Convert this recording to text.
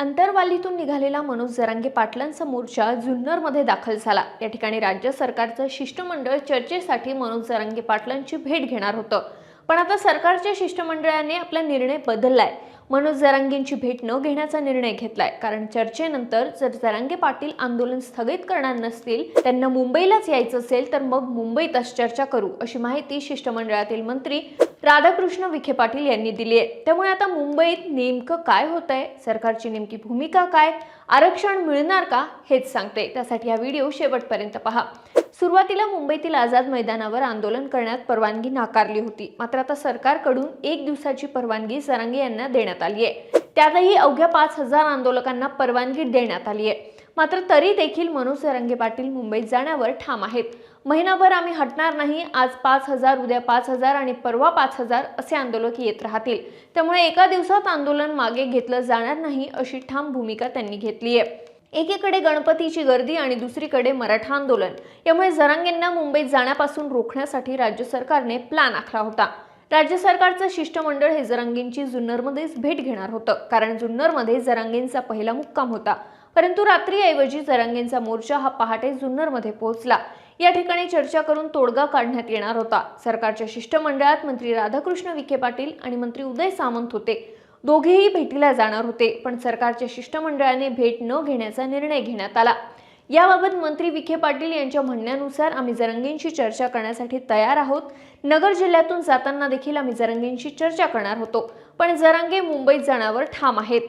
अंतरवालीतून निघालेला मनोज जरांगे पाटलांचा मोर्चा जुन्नरमध्ये दाखल झाला। या ठिकाणी राज्य सरकारचं शिष्टमंडळ चर्चेसाठी मनोज जरांगे पाटलांची भेट घेणार होतं, पण आता सरकारच्या शिष्टमंडळाने आपला निर्णय बदललाय। मनोज जरांगेंची भेट न घेण्याचा निर्णय घेतलाय, कारण चर्चेनंतर जर जरांगे पाटील आंदोलन स्थगित करणार नसतील, त्यांना मुंबईलाच यायचं असेल तर मग मुंबईतच चर्चा करू, अशी माहिती शिष्टमंडळातील मंत्री राधाकृष्ण विखे पाटील यांनी दिली आहे। त्यामुळे आता मुंबईत नेमकं काय होतंय, सरकारची नेमकी भूमिका काय, आरक्षण मिळणार का, हेच सांगते। त्यासाठी हा व्हिडिओ शेवटपर्यंत पहा। सुरुवातीला मुंबईतील आझाद मैदानावर आंदोलन करण्यात परवानगी नाकारली होती, मात्र आता सरकारकडून 1 दिवसाची परवानगी जरांगे यांना देण्यात आली आहे। त्यातही अवघ्या 5000 आंदोलकांना परवानगी देण्यात आली आहे। मात्र तरी देखील मनोज जरांगे पाटील मुंबईत जाण्यावर ठाम आहेत। महिनाभर आम्ही हटणार नाही, आज 5000, उद्या 5000 आणि परवा 5000 असे आंदोलक येत राहतील, त्यामुळे एका दिवसात आंदोलन मागे घेतलं जाणार नाही, अशी ठाम भूमिका त्यांनी घेतली आहे। एकीकडे गणपतीची गर्दी आणि दुसरीकडे मराठा आंदोलन, यामुळे जरांगेंना मुंबईत जाण्यापासून रोखण्यासाठी राज्य सरकारने प्लॅन आखला होता। राज्य सरकारचं शिष्टमंडळ हे जरांगेंची जुन्नरमध्येच भेट घेणार होतं, कारण जुन्नरमध्ये जरांगेंचा पहिला मुक्काम होता। परंतु रात्रीऐवजी जरांगेंचा मोर्चा हा पहाटे जुन्नरमध्ये पोहोचला। या ठिकाणी चर्चा करून तोडगा काढण्यात येणार होता। सरकारच्या शिष्टमंडळात मंत्री राधाकृष्ण विखे पाटील आणि मंत्री उदय सामंत होते। दोघेही भेटीला जाणार होते, पण सरकारच्या शिष्टमंडळाने भेट न घेण्याचा निर्णय घेण्यात आला। याबाबत मंत्री विखे पाटील यांच्या म्हणण्यानुसार आम्ही जरांगेंशी चर्चा करण्यासाठी तयार आहोत। नगर जिल्ह्यातून जाताना देखील आम्ही जरांगेंशी चर्चा करणार होतो, पण जरांगे मुंबईत जाण्यावर ठाम आहेत।